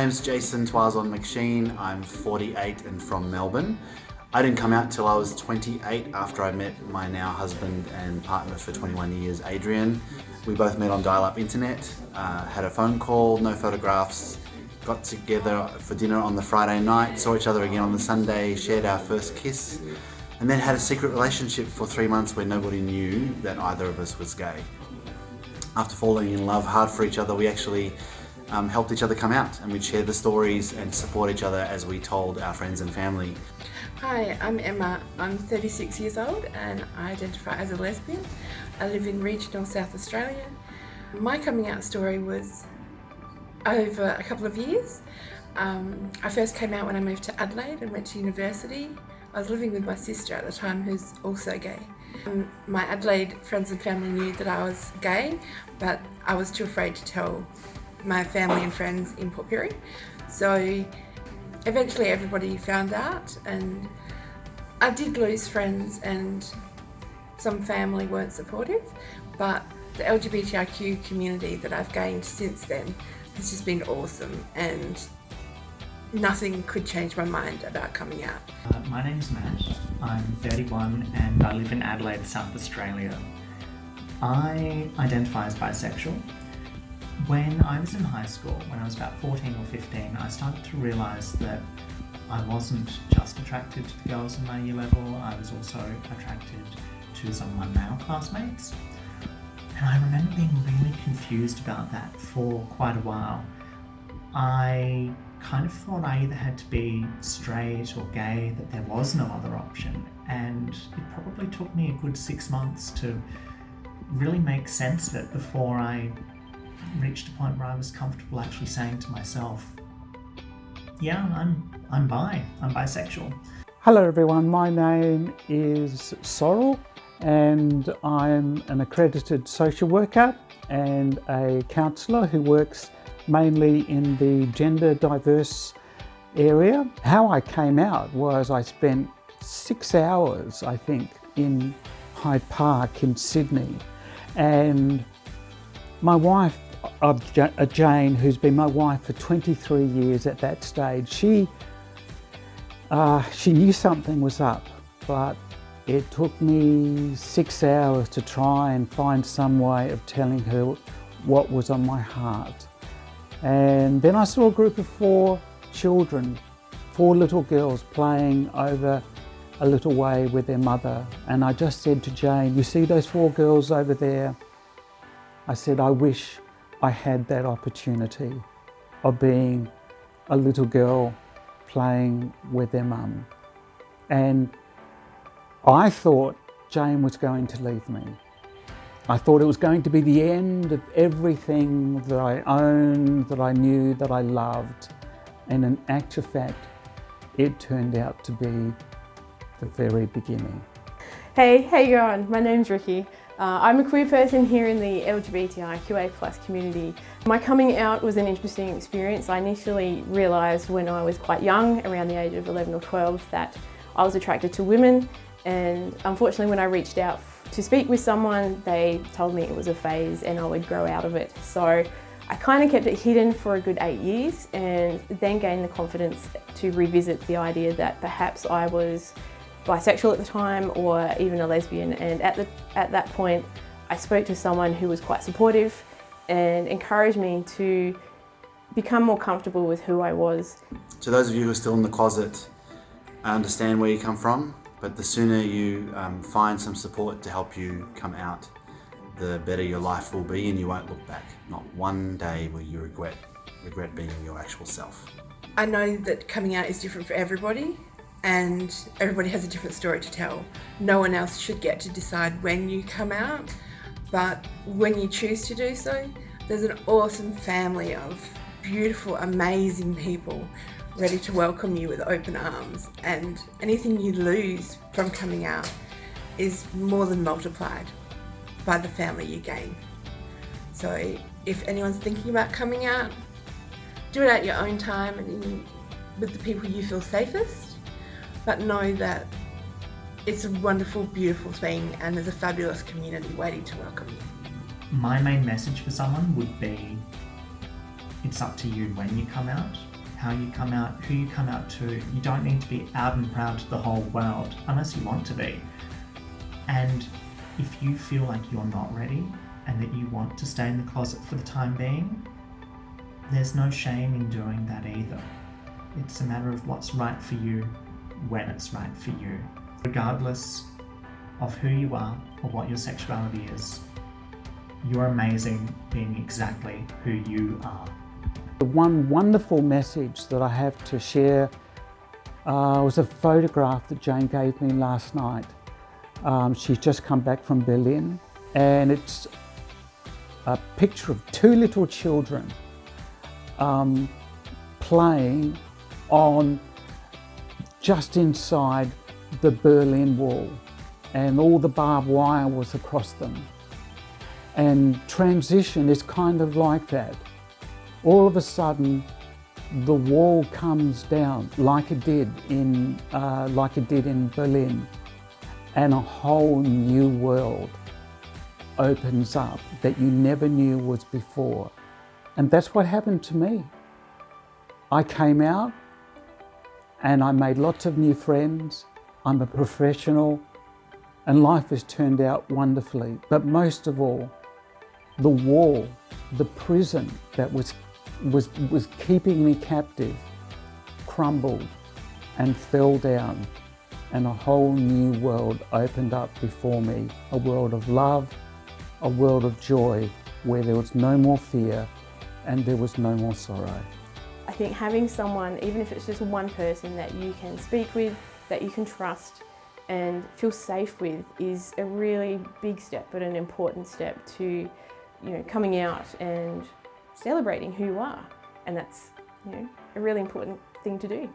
name's Jason Twazon McSheen. I'm 48 and from Melbourne. I didn't come out till I was 28 after I met my now husband and partner for 21 years, Adrian. We both met on dial-up internet, had a phone call, no photographs, got together for dinner on the Friday night, saw each other again on the Sunday, shared our first kiss, and then had a secret relationship for 3 months where nobody knew that either of us was gay. After falling in love hard for each other, we actually helped each other come out, and we'd share the stories and support each other as we told our friends and family. Hi, I'm Emma. I'm 36 years old and I identify as a lesbian. I live in regional South Australia. My coming out story was over a couple of years. I first came out when I moved to Adelaide and went to university. I was living with my sister at the time, who's also gay. My Adelaide friends and family knew that I was gay, but I was too afraid to tell my family and friends in Port Pirie. So eventually everybody found out, and I did lose friends and some family weren't supportive, but the LGBTQ community that I've gained since then has just been awesome, and nothing could change my mind about coming out. My name's Matt. I'm 31 and I live in Adelaide, South Australia. I identify as bisexual. When I was in high school, when I was about 14 or 15, I started to realise that I wasn't just attracted to the girls in my year level, I was also attracted to some of my male classmates. And I remember being really confused about that for quite a while. I kind of thought I either had to be straight or gay, that there was no other option. And it probably took me a good 6 months to really make sense of it before I reached a point where I was comfortable actually saying to myself, yeah, I'm bisexual. Hello everyone, my name is Sorrel and I'm an accredited social worker and a counsellor who works mainly in the gender diverse area. How I came out was I spent 6 hours, I think, in Hyde Park in Sydney, and my wife, Jane, who's been my wife for 23 years at that stage, she knew something was up, but it took me 6 hours to try and find some way of telling her what was on my heart. And then I saw a group of 4 children, 4 little girls playing over a little way with their mother. And I just said to Jane, you see those 4 girls over there? I said, I wish I had that opportunity of being a little girl playing with their mum. And I thought Jane was going to leave me. I thought it was going to be the end of everything that I owned, that I knew, that I loved. And in actual fact, it turned out to be the very beginning. Hey, how you going? My name's Ricky. I'm a queer person here in the LGBTIQA+ community. My coming out was an interesting experience. I initially realised when I was quite young, around the age of 11 or 12, that I was attracted to women, and unfortunately when I reached out to speak with someone, they told me it was a phase and I would grow out of it. So I kind of kept it hidden for a good 8 years, and then gained the confidence to revisit the idea that perhaps I was bisexual at the time, or even a lesbian. And at that point, I spoke to someone who was quite supportive and encouraged me to become more comfortable with who I was. To those of you who are still in the closet, I understand where you come from, but the sooner you find some support to help you come out, the better your life will be, and you won't look back. Not one day will you regret being your actual self. I know that coming out is different for everybody, and everybody has a different story to tell. No one else should get to decide when you come out, but when you choose to do so, there's an awesome family of beautiful, amazing people ready to welcome you with open arms, and anything you lose from coming out is more than multiplied by the family you gain. So if anyone's thinking about coming out, do it at your own time and with the people you feel safest, but know that it's a wonderful, beautiful thing, and there's a fabulous community waiting to welcome you. My main message for someone would be It's up to you when you come out, how you come out, who you come out to. You don't need to be out and proud to the whole world unless you want to be. And if you feel like you're not ready and that you want to stay in the closet for the time being, there's no shame in doing that either. It's a matter of what's right for you when it's right for you. Regardless of who you are or what your sexuality is, you're amazing being exactly who you are. The one wonderful message that I have to share was a photograph that Jane gave me last night. She's just come back from Berlin, and it's a picture of two little children playing on just inside the Berlin Wall, and all the barbed wire was across them. And transition is kind of like that. All of a sudden, the wall comes down like it did in Berlin, and a whole new world opens up that you never knew was before. And that's what happened to me. I came out and I made lots of new friends. I'm a professional and life has turned out wonderfully. But most of all, the wall, the prison that was keeping me captive crumbled and fell down, and a whole new world opened up before me. A world of love, a world of joy, where there was no more fear and there was no more sorrow. I think having someone, even if it's just one person that you can speak with, that you can trust and feel safe with, is a really big step, but an important step to, coming out and celebrating who you are. And that's, a really important thing to do.